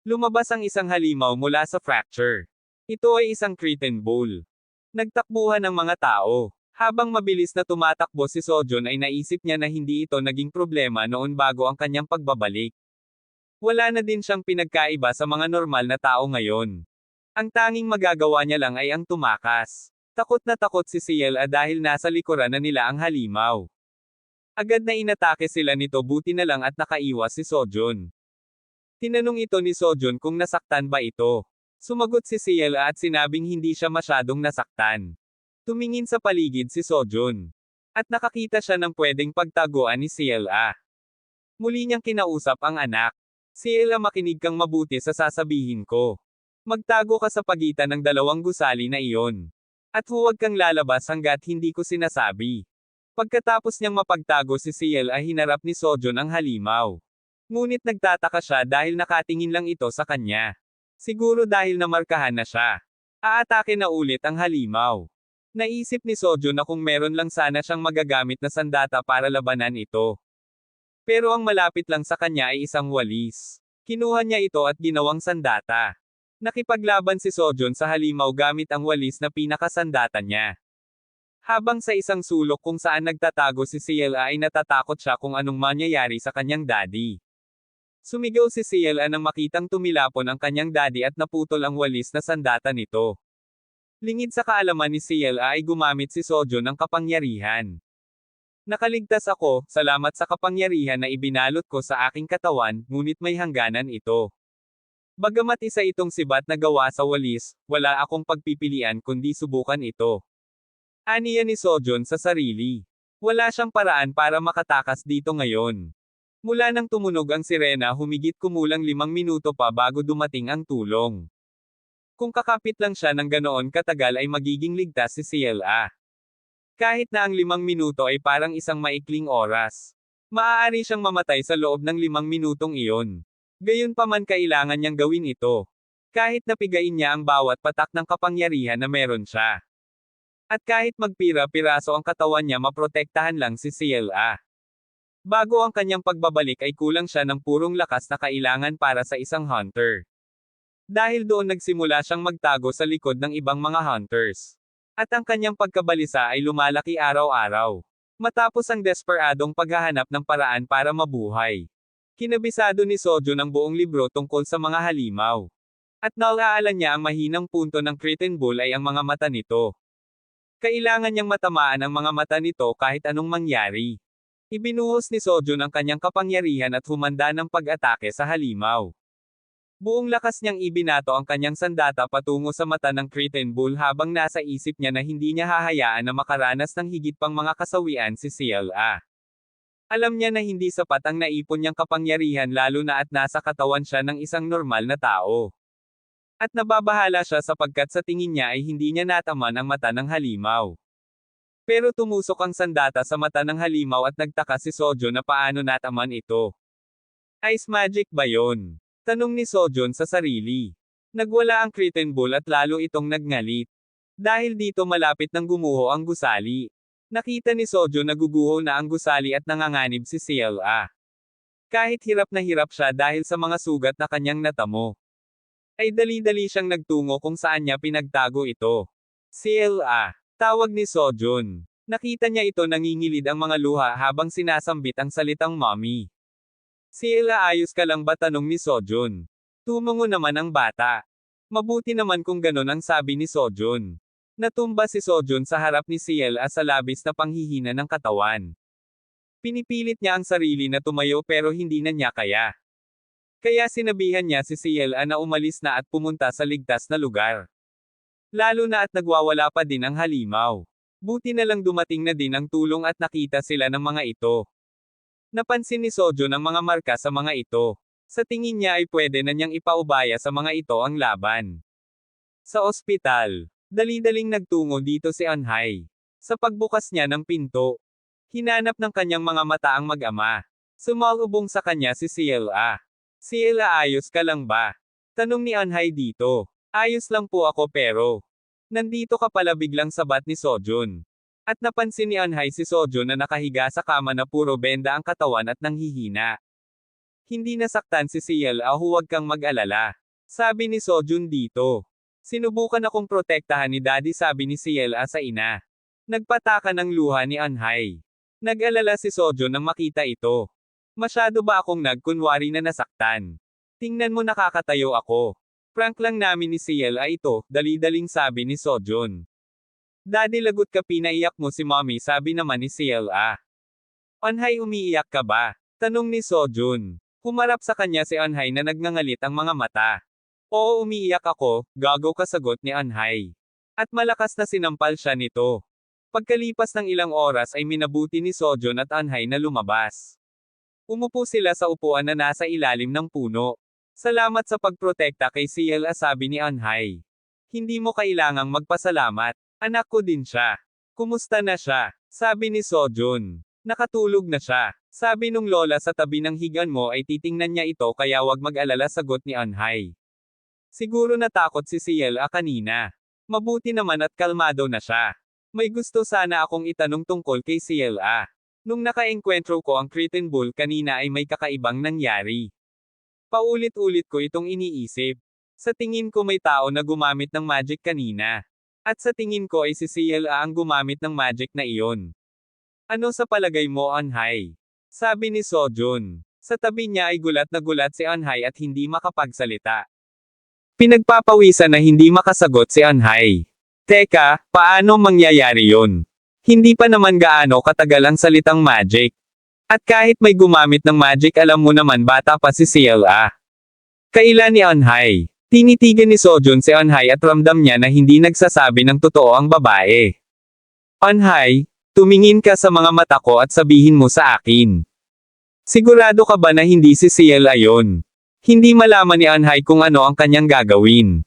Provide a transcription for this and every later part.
Lumabas ang isang halimaw mula sa fracture. Ito ay isang curtain bowl. Nagtakbuhan ng mga tao. Habang mabilis na tumatakbo si Sojun ay naisip niya na hindi ito naging problema noon bago ang kanyang pagbabalik. Wala na din siyang pinagkaiba sa mga normal na tao ngayon. Ang tanging magagawa niya lang ay ang tumakas. Takot na takot si Ciela dahil nasa likuran na nila ang halimaw. Agad na inatake sila nito, buti na lang at nakaiwas si Sojun. Tinanong ito ni Sojun kung nasaktan ba ito. Sumagot si Ciela at sinabing hindi siya masyadong nasaktan. Tumingin sa paligid si Sojun. At nakakita siya ng pwedeng pagtaguan ni Ciela. Muli niyang kinausap ang anak. Ciela, makinig kang mabuti sa sasabihin ko. Magtago ka sa pagitan ng dalawang gusali na iyon. At huwag kang lalabas hanggat hindi ko sinasabi. Pagkatapos niyang mapagtago si Ciela, hinarap ni Sojun ang halimaw. Ngunit nagtataka siya dahil nakatingin lang ito sa kanya. Siguro dahil namarkahan na siya. Aatake na ulit ang halimaw. Naisip ni Sojun na kung meron lang sana siyang magagamit na sandata para labanan ito. Pero ang malapit lang sa kanya ay isang walis. Kinuha niya ito at ginawang sandata. Nakipaglaban si Sojun sa halimaw gamit ang walis na pinakasandata niya. Habang sa isang sulok kung saan nagtatago si Ciela ay natatakot siya kung anong mangyayari sa kanyang daddy. Sumigaw si Ciela nang makitang tumilapon ang kanyang daddy at naputol ang walis na sandata nito. Lingid sa kaalaman ni Ciela ay gumamit si Sojun ng kapangyarihan. Nakaligtas ako, salamat sa kapangyarihan na ibinalot ko sa aking katawan, ngunit may hangganan ito. Bagamat isa itong sibat na gawa sa walis, wala akong pagpipilian kundi subukan ito. Aniya ni Sojun sa sarili. Wala siyang paraan para makatakas dito ngayon. Mula nang tumunog ang sirena, humigit kumulang 5 minuto pa bago dumating ang tulong. Kung kakapit lang siya ng ganoon katagal ay magiging ligtas si Ciela. Kahit na ang 5 minuto ay parang isang maikling oras. Maaari siyang mamatay sa loob ng 5 minutong iyon. Gayunpaman kailangan niyang gawin ito. Kahit napigain niya ang bawat patak ng kapangyarihan na meron siya. At kahit magpira-piraso ang katawan niya, maprotektahan lang si Ciela. Bago ang kanyang pagbabalik ay kulang siya ng purong lakas na kailangan para sa isang hunter. Dahil doon nagsimula siyang magtago sa likod ng ibang mga hunters. At ang kanyang pagkabalisa ay lumalaki araw-araw. Matapos ang desperadong paghahanap ng paraan para mabuhay. Kinabisado ni Sojun ang buong libro tungkol sa mga halimaw. At naaalala niya ang mahinang punto ng curtain bowl ay ang mga mata nito. Kailangan niyang matamaan ang mga mata nito kahit anong mangyari. Ibinuhos ni Sojun ang kanyang kapangyarihan at humanda ng pag-atake sa halimaw. Buong lakas niyang ibinato ang kanyang sandata patungo sa mata ng curtain bowl habang nasa isip niya na hindi niya hahayaan na makaranas ng higit pang mga kasawian si Ciela. Alam niya na hindi sapat ang naipon niyang kapangyarihan lalo na at nasa katawan siya ng isang normal na tao. At nababahala siya sapagkat sa tingin niya ay hindi niya nataman ang mata ng halimaw. Pero tumusok ang sandata sa mata ng halimaw at nagtaka si Sojun na paano nataman ito. Ice magic ba yon? Tanong ni Sojun sa sarili. Nagwala ang curtain bowl at lalo itong nagngalit. Dahil dito malapit nang gumuho ang gusali. Nakita ni Sojun na guguho na ang gusali at nanganganib si Ciela. Kahit hirap na hirap siya dahil sa mga sugat na kanyang natamo, ay dali-dali siyang nagtungo kung saan niya pinagtago ito. Ciela, tawag ni Sojun. Nakita niya ito nangingilid ang mga luha habang sinasambit ang salitang mommy. Ciela, ayos ka lang ba? Tanong ni Sojun. Tumungo naman ang bata. Mabuti naman kung ganon ang sabi ni Sojun. Natumba si Sojun sa harap ni Ciela sa labis na panghihina ng katawan. Pinipilit niya ang sarili na tumayo pero hindi na niya kaya. Kaya sinabihan niya si Ciela na umalis na at pumunta sa ligtas na lugar. Lalo na at nagwawala pa din ang halimaw. Buti na lang dumating na din ang tulong at nakita sila ng mga ito. Napansin ni Sojun ang mga marka sa mga ito. Sa tingin niya ay pwede na niyang ipaubaya sa mga ito ang laban. Sa ospital, dali-daling nagtungo dito si Anhai. Sa pagbukas niya ng pinto, hinanap ng kanyang mga mata ang mag-ama. Sumalubong sa kanya si Ciela. Ciela, ayos ka lang ba? Tanong ni Anhai dito. Ayos lang po ako pero. Nandito ka pala, biglang sabat ni Sojun. At napansin ni Anhai si Sojun na nakahiga sa kama na puro benda ang katawan at nanghihina. Hindi nasaktan si CLA, huwag kang mag-alala. Sabi ni Sojun dito. Sinubukan akong protektahan ni Daddy, sabi ni CLA sa ina. Nagpataka ng luha ni Anhay. Nag-alala si Sojun nang makita ito. Masyado ba akong nagkunwari na nasaktan? Tingnan mo, nakakatayo ako. Prank lang namin ni CLA ito, dali-daling sabi ni Sojun. Daddy, lagot ka, pinaiyak mo si Mommy, sabi naman ni CLA. Anhay, umiiyak ka ba? Tanong ni Sojun. Humarap sa kanya si Anhay na nagngangalit ang mga mata. Oo, umiiyak ako, gago, kasagot ni Anhay. At malakas na sinampal siya nito. Pagkalipas ng ilang oras ay minabuti ni Sojun at Anhay na lumabas. Umupo sila sa upuan na nasa ilalim ng puno. Salamat sa pagprotekta kay CLA, sabi ni Anhay. Hindi mo kailangang magpasalamat. Anak ko din siya. Kumusta na siya? Sabi ni Sojun. Nakatulog na siya. Sabi nung lola sa tabi ng higan mo ay titingnan niya ito, kaya wag mag-alala, sagot ni Anhay. Siguro natakot si CLA kanina. Mabuti naman at kalmado na siya. May gusto sana akong itanong tungkol kay CLA. Nung naka-enkwentro ko ang Cretan Bull kanina ay may kakaibang nangyari. Paulit-ulit ko itong iniisip. Sa tingin ko may tao na gumamit ng magic kanina. At sa tingin ko ay si CLA ang gumamit ng magic na iyon. Ano sa palagay mo, Anhay? Sabi ni Sojun. Sa tabi niya ay gulat na gulat si Anhay at hindi makapagsalita. Pinagpapawisan na hindi makasagot si Anhay. Teka, paano mangyayari yon? Hindi pa naman gaano katagal ang salitang magic. At kahit may gumamit ng magic, alam mo naman bata pa si CLA. Kailan ni Anhay? Tinitigan ni Sojun si Anhay at ramdam niya na hindi nagsasabi ng totoo ang babae. Anhay, tumingin ka sa mga mata ko at sabihin mo sa akin. Sigurado ka ba na hindi si CLA yon? Hindi malaman ni Anhay kung ano ang kanyang gagawin.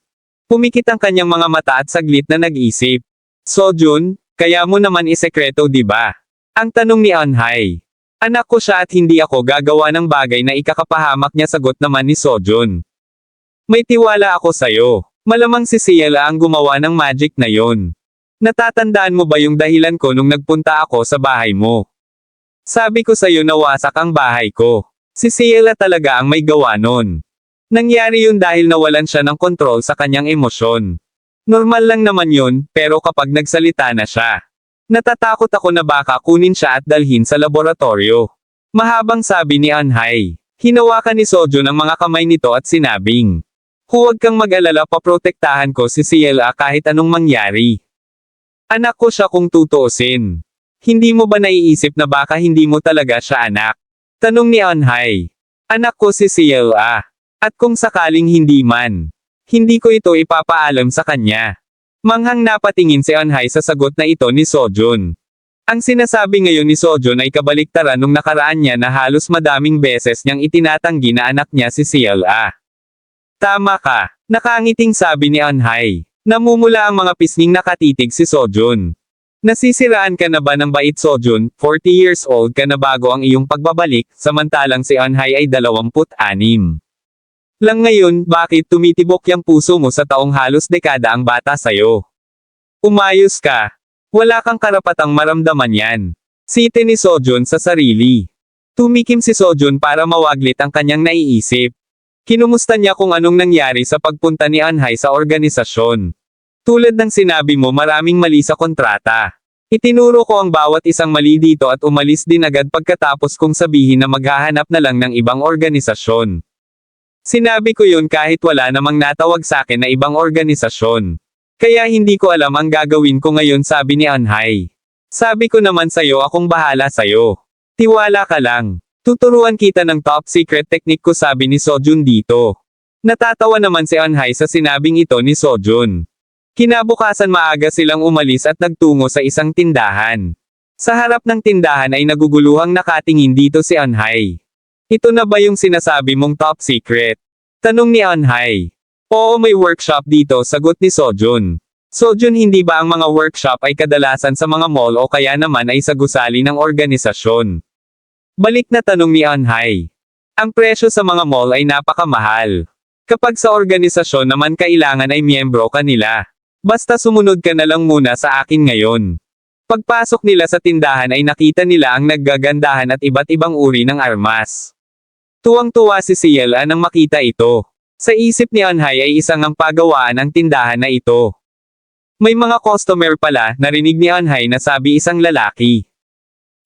Pumikit ang kanyang mga mata at saglit na nag-isip. Sojun, kaya mo naman isekreto, di ba? Ang tanong ni Anhay. Anak ko siya at hindi ako gagawa ng bagay na ikakapahamak niya, sagot naman ni Sojun. May tiwala ako sayo. Malamang si CLA ang gumawa ng magic na yon. Natatandaan mo ba yung dahilan ko nung nagpunta ako sa bahay mo? Sabi ko sayo na wasak ang bahay ko. Si CLA talaga ang may gawa nun. Nangyari yun dahil nawalan siya ng kontrol sa kanyang emosyon. Normal lang naman yun, pero kapag nagsalita na siya. Natatakot ako na baka kunin siya at dalhin sa laboratorio. Mahabang sabi ni Anhay. Hinawakan ni Sojun ang mga kamay nito at sinabing. Huwag kang mag-alala, paprotektahan ko si CLA kahit anong mangyari. Anak ko siya kung tutuusin. Hindi mo ba naiisip na baka hindi mo talaga siya anak? Tanong ni Anhay. Anak ko si CLA. At kung sakaling hindi man, hindi ko ito ipapaalam sa kanya. Manghang napatingin si Anhay sa sagot na ito ni Sojun. Ang sinasabi ngayon ni Sojun ay kabaliktaran nung nakaraan niya na halos madaming beses niyang itinatanggi na anak niya si CLA. Tama ka, nakangiting sabi ni Anhay. Namumula ang mga pisnging nakatitig si Sojun. Nasisiraan ka na ba ng bait, Sojun? 40 years old ka na bago ang iyong pagbabalik, samantalang si Anhay ay 26. Lang ngayon, bakit tumitibok yung puso mo sa taong halos dekada ang bata sayo? Umayos ka. Wala kang karapatang maramdaman yan. Site ni Sojun sa sarili. Tumikim si Sojun para mawaglit ang kanyang naiisip. Kinumusta niya kung anong nangyari sa pagpunta ni Anhay sa organisasyon. Tulad ng sinabi mo, maraming mali sa kontrata. Itinuro ko ang bawat isang mali dito at umalis din agad pagkatapos kong sabihin na maghahanap na lang ng ibang organisasyon. Sinabi ko yun kahit wala namang natawag sa akin na ibang organisasyon. Kaya hindi ko alam ang gagawin ko ngayon, sabi ni Anhay. Sabi ko naman sayo, akong bahala sayo. Tiwala ka lang. Tuturuan kita ng top secret technique ko, sabi ni Sojun dito. Natatawa naman si Anhay sa sinabing ito ni Sojun. Kinabukasan maaga silang umalis at nagtungo sa isang tindahan. Sa harap ng tindahan ay naguguluhang nakatingin dito si Anhay. Ito na ba yung sinasabi mong top secret? Tanong ni Anhay. Oo, may workshop dito, sagot ni Sojun. Sojun, hindi ba ang mga workshop ay kadalasan sa mga mall o kaya naman ay sa gusali ng organisasyon? Balik na tanong ni Anhay. Ang presyo sa mga mall ay napakamahal. Kapag sa organisasyon naman kailangan ay miyembro ka nila. Basta sumunod ka na lang muna sa akin ngayon. Pagpasok nila sa tindahan ay nakita nila ang naggagandahan at iba't ibang uri ng armas. Tuwang-tuwa si Ciela nang makita ito. Sa isip ni Anhay ay isang ang pagawaan ang tindahan na ito. May mga customer pala, narinig ni Anhay na sabi isang lalaki.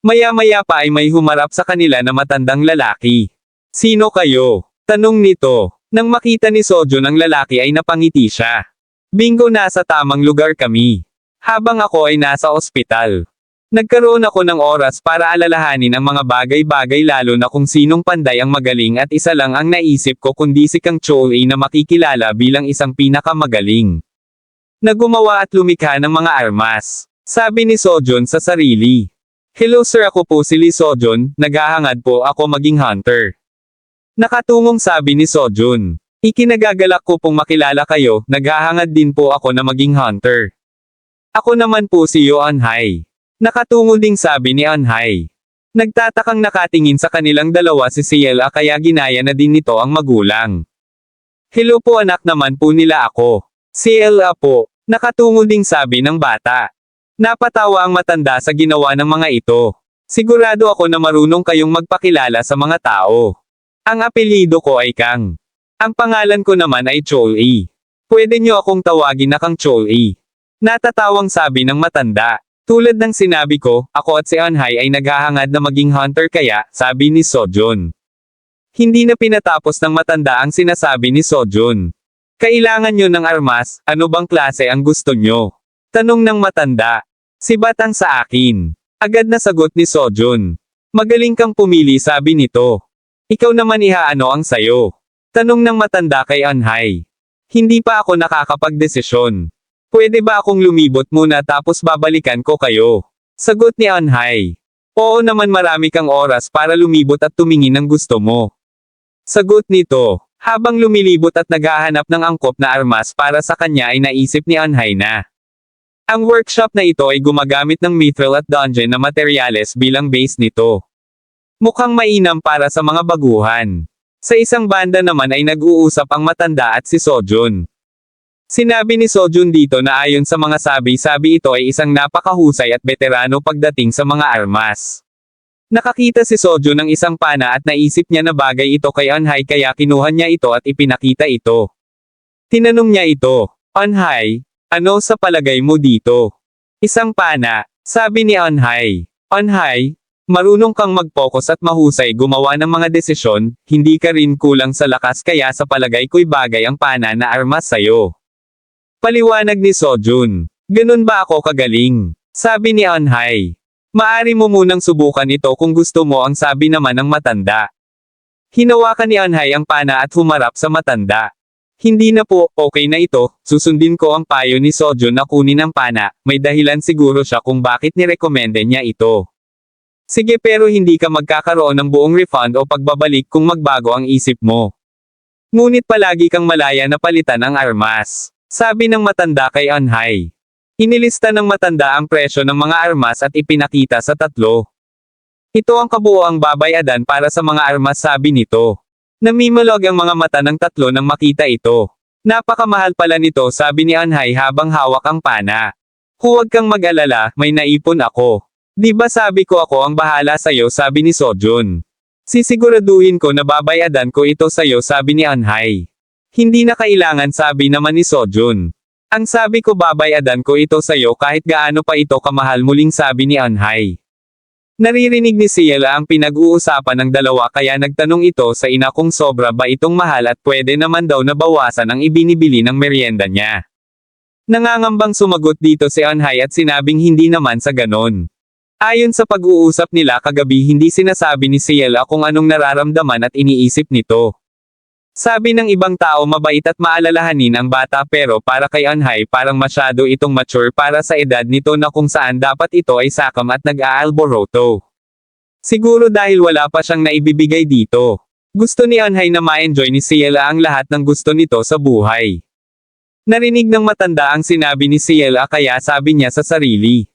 Maya-maya pa ay may humarap sa kanila na matandang lalaki. Sino kayo? Tanong nito. Nang makita ni Sojun ang lalaki ay napangiti siya. Bingo, nasa tamang lugar kami. Habang ako ay nasa ospital. Nagkaroon ako ng oras para alalahanin ang mga bagay-bagay lalo na kung sinong panday ang magaling at isa lang ang naisip ko kundi si Kang Chol-A na makikilala bilang isang pinakamagaling na gumawa at lumikha ng mga armas. Sabi ni Sojun sa sarili. Hello sir, ako po si Lee Sojun, naghahangad po ako maging hunter. Nakatungong sabi ni Sojun. Ikinagagalak ko pong makilala kayo, naghahangad din po ako na maging hunter. Ako naman po si Yo Anhay. Nakatungo ding sabi ni Anhay. Nagtatakang nakatingin sa kanilang dalawa si Ciela kaya ginaya na din nito ang magulang. Hello po, anak naman po nila ako. Ciela po. Nakatungo ding sabi ng bata. Napatawa ang matanda sa ginawa ng mga ito. Sigurado ako na marunong kayong magpakilala sa mga tao. Ang apelyido ko ay Kang. Ang pangalan ko naman ay Chol-A. Pwede niyo akong tawagin na Kang Chol-A. Natatawang sabi ng matanda. Tulad ng sinabi ko, ako at si Anhay ay naghahangad na maging hunter kaya, sabi ni Sojun. Hindi na pinatapos ng matanda ang sinasabi ni Sojun. Kailangan nyo ng armas, ano bang klase ang gusto nyo? Tanong ng matanda. Si Batang sa akin. Agad na sagot ni Sojun. Magaling kang pumili, sabi nito. Ikaw naman ihaano ang sayo? Tanong ng matanda kay Anhay. Hindi pa ako nakakapagdesisyon. Pwede ba akong lumibot muna tapos babalikan ko kayo? Sagot ni Anhay. Oo naman, marami kang oras para lumibot at tumingin ng gusto mo. Sagot nito. Habang lumilibot at naghahanap ng angkop na armas para sa kanya ay naisip ni Anhay na. Ang workshop na ito ay gumagamit ng mithril at dungeon na materyales bilang base nito. Mukhang mainam para sa mga baguhan. Sa isang banda naman ay nag-uusap ang matanda at si Sojun. Sinabi ni Sojun dito na ayon sa mga sabi-sabi ito ay isang napakahusay at veterano pagdating sa mga armas. Nakakita si Sojun ng isang pana at naisip niya na bagay ito kay Anhay kaya kinuha niya ito at ipinakita ito. Tinanong niya ito, Anhay, ano sa palagay mo dito? Isang pana, sabi ni Anhay. Anhay, marunong kang mag-focus at mahusay gumawa ng mga desisyon, hindi ka rin kulang sa lakas kaya sa palagay ko'y bagay ang pana na armas sa'yo. Paliwanag ni Sojun. Ganun ba ako kagaling? Sabi ni Anhay. Maari mo munang subukan ito kung gusto mo, ang sabi naman ng matanda. Hinawakan ni Anhay ang pana at humarap sa matanda. Hindi na po, okay na ito, susundin ko ang payo ni Sojun na kunin ang pana, may dahilan siguro siya kung bakit nirekomende niya ito. Sige, pero hindi ka magkakaroon ng buong refund o pagbabalik kung magbago ang isip mo. Ngunit palagi kang malaya na palitan ang armas. Sabi ng matanda kay Anhay. Inilista ng matanda ang presyo ng mga armas at ipinakita sa tatlo. Ito ang kabuoang babayadan para sa mga armas, sabi nito. Namimulog ang mga mata ng tatlo nang makita ito. Napakamahal pala nito, sabi ni Anhay habang hawak ang pana. Huwag kang mag-alala, may naipon ako. Di ba sabi ko ako ang bahala sa'yo, sabi ni Sojun. Sisiguraduhin ko na babayadan ko ito sa'yo, sabi ni Anhay. Hindi na kailangan, sabi naman ni Sojun. Ang sabi ko, babayadan ko ito sa'yo kahit gaano pa ito kamahal, muling sabi ni Anhay. Naririnig ni Ciela ang pinag-uusapan ng dalawa kaya nagtanong ito sa ina kung sobra ba itong mahal at pwede naman daw na bawasan ang ibinibili ng merienda niya. Nangangambang sumagot dito si Anhay at sinabing hindi naman sa ganon. Ayon sa pag-uusap nila kagabi, hindi sinasabi ni Ciela kung anong nararamdaman at iniisip nito. Sabi ng ibang tao mabait at maalalahanin ang bata, pero para kay Anhay parang masyado itong mature para sa edad nito na kung saan dapat ito ay sakam at nag-aalboroto. Siguro dahil wala pa siyang naibibigay dito. Gusto ni Anhay na ma-enjoy ni Ciela ang lahat ng gusto nito sa buhay. Narinig ng matanda ang sinabi ni Ciela kaya sabi niya sa sarili.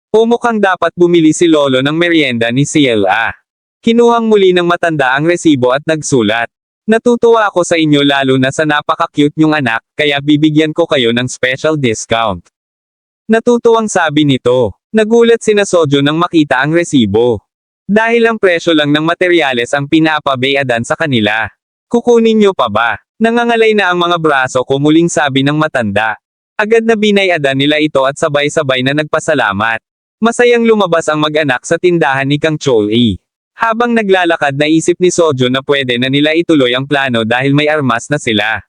O mukhang dapat bumili si Lolo ng merienda ni Ciela. Kinuhang muli ng matanda ang resibo at nagsulat. Natutuwa ako sa inyo lalo na sa napaka-cute nyong anak, kaya bibigyan ko kayo ng special discount. Natutuwang sabi nito. Nagulat sina Sojun nang makita ang resibo. Dahil ang presyo lang ng materyales ang pinapabayadan sa kanila. Kukunin nyo pa ba? Nangangalay na ang mga braso ko, muling sabi ng matanda. Agad na binayadan nila ito at sabay-sabay na nagpasalamat. Masayang lumabas ang mag-anak sa tindahan ni Kang Chol-i. Habang naglalakad, naisip ni Sojun na pwede na nila ituloy ang plano dahil may armas na sila.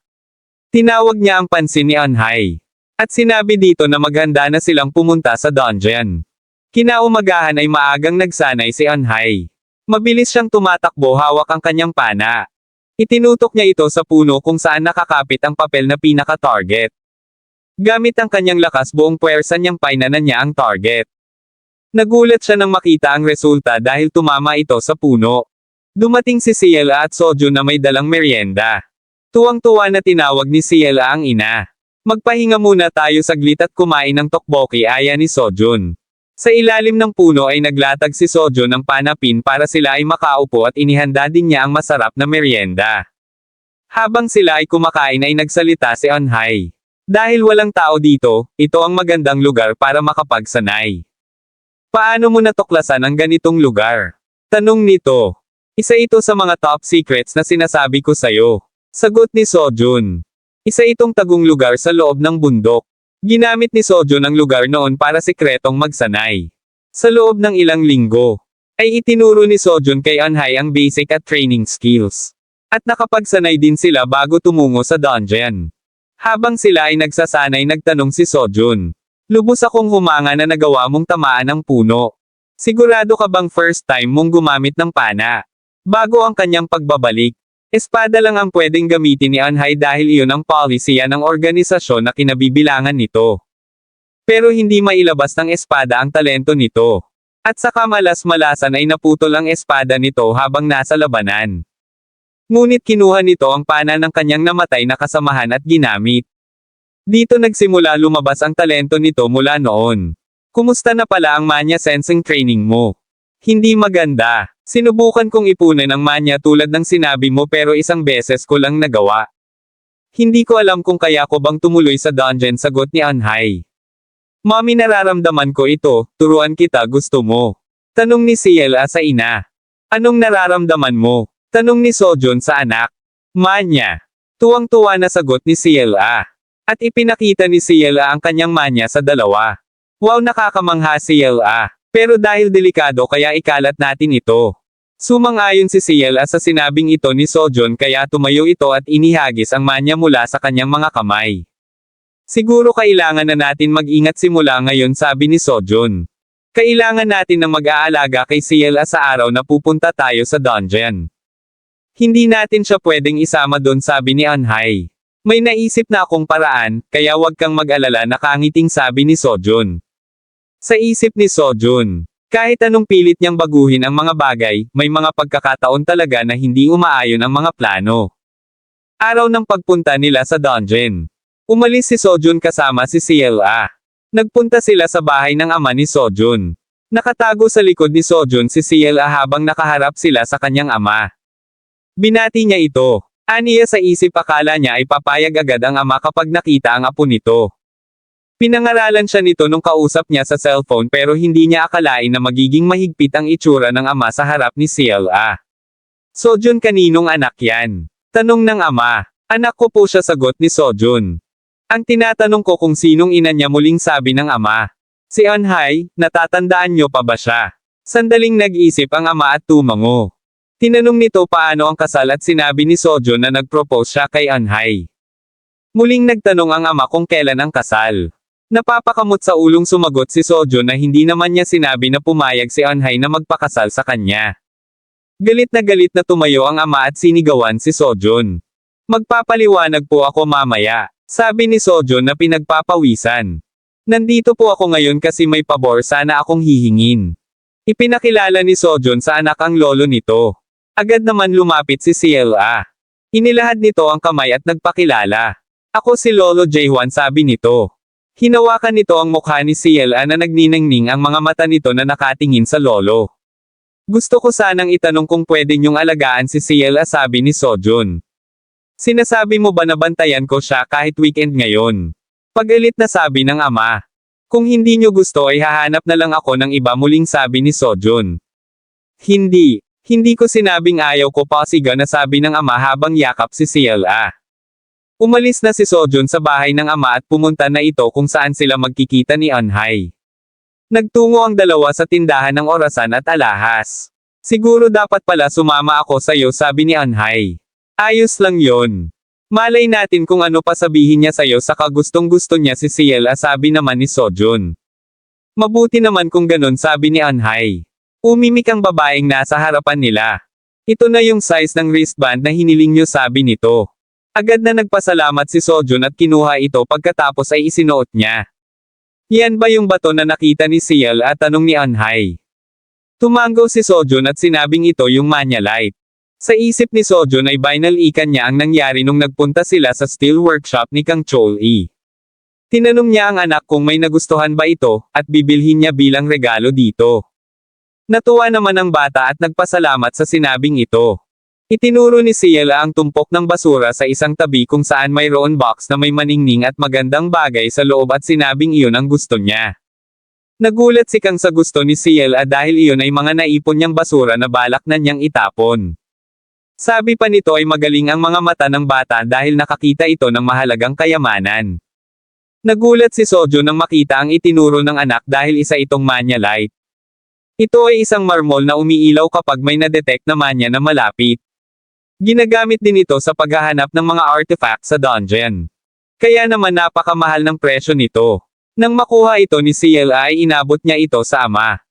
Tinawag niya ang pansin ni Anhai. At sinabi dito na maghanda na silang pumunta sa dungeon. Kinaumagahan ay maagang nagsanay si Anhai. Mabilis siyang tumatakbo, hawak ang kanyang pana. Itinutok niya ito sa puno kung saan nakakapit ang papel na pinaka-target. Gamit ang kanyang lakas, buong puwersa niyang painanan niya ang target. Nagulat siya nang makita ang resulta dahil tumama ito sa puno. Dumating si Ciela at Sojun na may dalang merienda. Tuwang-tuwa na tinawag ni Ciela ang ina. Magpahinga muna tayo saglit at kumain ng tteokbokki, aya ni Sojun. Sa ilalim ng puno ay naglatag si Sojun ng panapin para sila ay makaupo at inihanda din niya ang masarap na merienda. Habang sila ay kumakain ay nagsalita si Anhai. Dahil walang tao dito, ito ang magandang lugar para makapagsanay. Paano mo natuklasan ang ganitong lugar? Tanong nito. Isa ito sa mga top secrets na sinasabi ko sayo. Sagot ni Sojun. Isa itong tagong lugar sa loob ng bundok. Ginamit ni Sojun ang lugar noon para sikretong magsanay. Sa loob ng ilang linggo, ay itinuro ni Sojun kay Anhai ang basic at training skills. At nakapagsanay din sila bago tumungo sa dungeon. Habang sila ay nagsasanay, nagtanong si Sojun. Lubos akong humanga na nagawa mong tamaan ang puno. Sigurado ka bang first time mong gumamit ng pana? Bago ang kanyang pagbabalik, espada lang ang pwedeng gamitin ni Anhai dahil iyon ang polisiya ng organisasyon na kinabibilangan nito. Pero hindi mailabas ng espada ang talento nito. At sa kamalas-malasan ay naputol ang espada nito habang nasa labanan. Ngunit kinuha nito ang pana ng kanyang namatay na kasamahan at ginamit. Dito nagsimula lumabas ang talento nito mula noon. Kumusta na pala ang manya sensing training mo? Hindi maganda. Sinubukan kong ipunin ang manya tulad ng sinabi mo pero isang beses ko lang nagawa. Hindi ko alam kung kaya ko bang tumuloy sa dungeon, sagot ni Anhai. Mami, nararamdaman ko ito, turuan kita, gusto mo? Tanong ni Ciela sa ina. Anong nararamdaman mo? Tanong ni Sojun sa anak. Manya. Tuwang-tuwa na sagot ni Ciela. At ipinakita ni Ciela ang kanyang manya sa dalawa. Wow, nakakamangha Ciela. Pero dahil delikado kaya ikalat natin ito. Sumang-ayon si Ciela sa sinabing ito ni Sojun kaya tumayo ito at inihagis ang manya mula sa kanyang mga kamay. Siguro kailangan na natin mag-ingat simula ngayon, sabi ni Sojun. Kailangan natin ng mag-aalaga kay Ciela sa araw na pupunta tayo sa dungeon. Hindi natin siya pwedeng isama doon, sabi ni Anhai. May naisip na akong paraan, kaya wag kang mag-alala, nakangiting sabi ni Sojun. Sa isip ni Sojun, kahit anong pilit niyang baguhin ang mga bagay, may mga pagkakataon talaga na hindi umaayon ang mga plano. Araw ng pagpunta nila sa dungeon. Umalis si Sojun kasama si Ciela. Nagpunta sila sa bahay ng ama ni Sojun. Nakatago sa likod ni Sojun si Ciela habang nakaharap sila sa kanyang ama. Binati niya ito. Aniya sa isip, akala niya ay papayag agad ang ama kapag nakita ang apo nito. Pinangaralan siya nito nung kausap niya sa cellphone pero hindi niya akalain na magiging mahigpit ang itsura ng ama sa harap ni Ciela. Sojun, kaninong anak yan? Tanong ng ama. Anak ko po siya, sagot ni Sojun. Ang tinatanong ko kung sinong ina niya, muling sabi ng ama. Si Anhai, natatandaan niyo pa ba siya? Sandaling nag-isip ang ama at tumango. Tinanong nito paano ang kasal at sinabi ni Sojun na nag-propose siya kay Anhai. Muling nagtanong ang ama kung kailan ang kasal. Napapakamot sa ulong sumagot si Sojun na hindi naman niya sinabi na pumayag si Anhai na magpakasal sa kanya. Galit na tumayo ang ama at sinigawan si Sojun. Magpapaliwanag po ako mamaya, sabi ni Sojun na pinagpapawisan. Nandito po ako ngayon kasi may pabor sana akong hihingin. Ipinakilala ni Sojun sa anak ang lolo nito. Agad naman lumapit si Ciela. Inilahad nito ang kamay at nagpakilala. Ako si Lolo Jaehwan, sabi nito. Hinawakan nito ang mukha ni Ciela na nagniningning ang mga mata nito na nakatingin sa lolo. Gusto ko sanang itanong kung pwede niyong alagaan si Ciela, sabi ni Sojun. Sinasabi mo ba na bantayan ko siya kahit weekend ngayon? Pagalit na sabi ng ama. Kung hindi niyo gusto ay hahanap na lang ako ng iba, muling sabi ni Sojun. Hindi. Hindi ko sinabing ayaw ko pa siga na sabi ng ama habang yakap si CLA. Umalis na si Sojun sa bahay ng ama at pumunta na ito kung saan sila magkikita ni Eunhae. Nagtungo ang dalawa sa tindahan ng orasan at alahas. Siguro dapat pala sumama ako sa'yo sabi ni Eunhae. Ayos lang yon. Malay natin kung ano pa sabihin niya sa'yo saka gustong-gusto niya si CLA sabi naman ni Sojun. Mabuti naman kung ganun sabi ni Eunhae. Umimik ang babaeng nasa harapan nila. Ito na yung size ng wristband na hiniling niyo sabi nito. Agad na nagpasalamat si Sojun at kinuha ito pagkatapos ay isinuot niya. Yan ba yung bato na nakita ni Ciel at tanong ni Eunhae. Tumango si Sojun at sinabing ito yung Manyalite. Sa isip ni Sojun ay binalikan niya ang nangyari nung nagpunta sila sa steel workshop ni Kang Chol-e. Tinanong niya ang anak kung may nagustuhan ba ito, at bibilhin niya bilang regalo dito. Natuwa naman ang bata at nagpasalamat sa sinabing ito. Itinuro ni Ciela ang tumpok ng basura sa isang tabi kung saan mayroon box na may maningning at magandang bagay sa loob at sinabing iyon ang gusto niya. Nagulat si Kang sa gusto ni Ciela dahil iyon ay mga naipon niyang basura na balak na niyang itapon. Sabi pa nito ay magaling ang mga mata ng bata dahil nakakita ito ng mahalagang kayamanan. Nagulat si Sojo nang makita ang itinuro ng anak dahil isa itong Manyalite. Ito ay isang marmol na umiilaw kapag may na-detect na manya na malapit. Ginagamit din ito sa paghahanap ng mga artifact sa dungeon. Kaya naman napakamahal ng presyo nito. Nang makuha ito ni CLA ay inabot niya ito sa ama.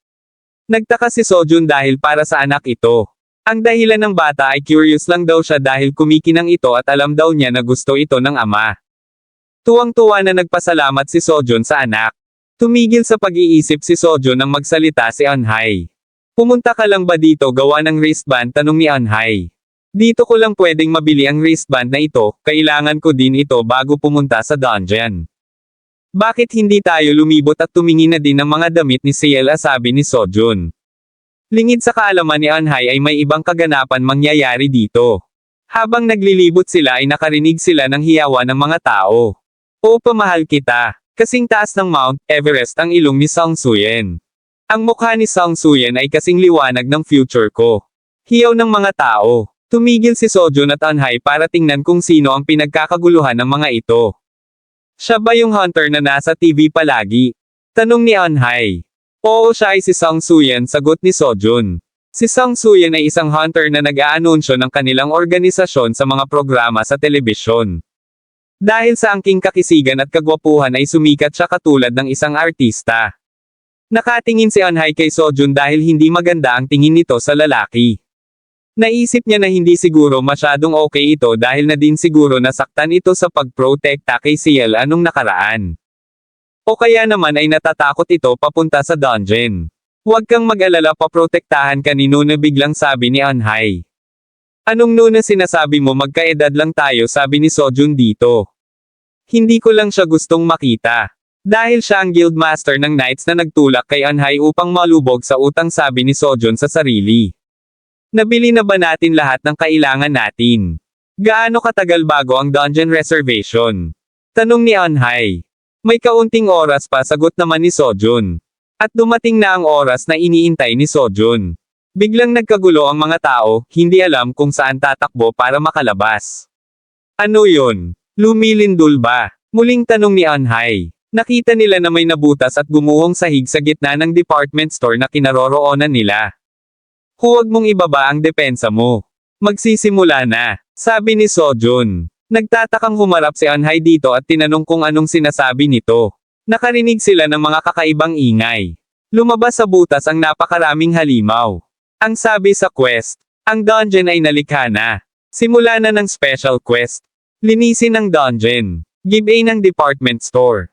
Nagtaka si Sojun dahil para sa anak ito. Ang dahilan ng bata ay curious lang daw siya dahil kumikinang ito at alam daw niya na gusto ito ng ama. Tuwang-tuwa na nagpasalamat si Sojun sa anak. Tumigil sa pag-iisip si Sojo nang magsalita si Eunhae. Pumunta ka lang ba dito gawa ng wristband tanong ni Eunhae. Dito ko lang pwedeng mabili ang wristband na ito, kailangan ko din ito bago pumunta sa dungeon. Bakit hindi tayo lumibot at tumingin na din ng mga damit ni Ciela sabi ni Sojun. Lingid sa kaalaman ni Eunhae ay may ibang kaganapan mangyayari dito. Habang naglilibot sila ay nakarinig sila ng hiyawan ng mga tao. O pamahal kita. Kasing taas ng Mount Everest ang ilong ni Song Suyen. Ang mukha ni Song Suyen ay kasing liwanag ng future ko. Hiyaw ng mga tao. Tumigil si Sojun at Eunhae para tingnan kung sino ang pinagkakaguluhan ng mga ito. Siya ba yung hunter na nasa TV palagi? Tanong ni Eunhae. Oo siya ay si Song Suyen sagot ni Sojun. Si Song Suyen ay isang hunter na nag-aanunsyo ng kanilang organisasyon sa mga programa sa telebisyon. Dahil sa angking kakisigan at kagwapuhan ay sumikat siya katulad ng isang artista. Nakatingin si Eunhae kay Sojun dahil hindi maganda ang tingin nito sa lalaki. Naisip niya na hindi siguro masyadong okay ito dahil na din siguro nasaktan ito sa pagprotekta kay Ciela nung nakaraan. O kaya naman ay natatakot ito papunta sa dungeon. Huwag kang mag-alala paprotektahan ka ni Nuna biglang sabi ni Eunhae. Anong Nuna sinasabi mo magkaedad lang tayo sabi ni Sojun dito. Hindi ko lang siya gustong makita. Dahil siya ang guildmaster ng knights na nagtulak kay Eunhae upang malubog sa utang sabi ni Sojun sa sarili. Nabili na ba natin lahat ng kailangan natin? Gaano katagal bago ang dungeon reservation? Tanong ni Eunhae. May kaunting oras pa sagot naman ni Sojun. At dumating na ang oras na iniintay ni Sojun. Biglang nagkagulo ang mga tao, hindi alam kung saan tatakbo para makalabas. Ano yun? Lumilindol ba? Muling tanong ni Eunhae. Nakita nila na may nabutas at gumuhong sahig sa gitna ng department store na kinaroroonan nila. Huwag mong ibaba ang depensa mo. Magsisimula na, sabi ni Sojun. Nagtatakang humarap si Eunhae dito at tinanong kung anong sinasabi nito. Nakarinig sila ng mga kakaibang ingay. Lumabas sa butas ang napakaraming halimaw. Ang sabi sa quest, ang dungeon ay nalikha na. Simula na ng special quest. Linisin ang dungeon. Give A ng department store.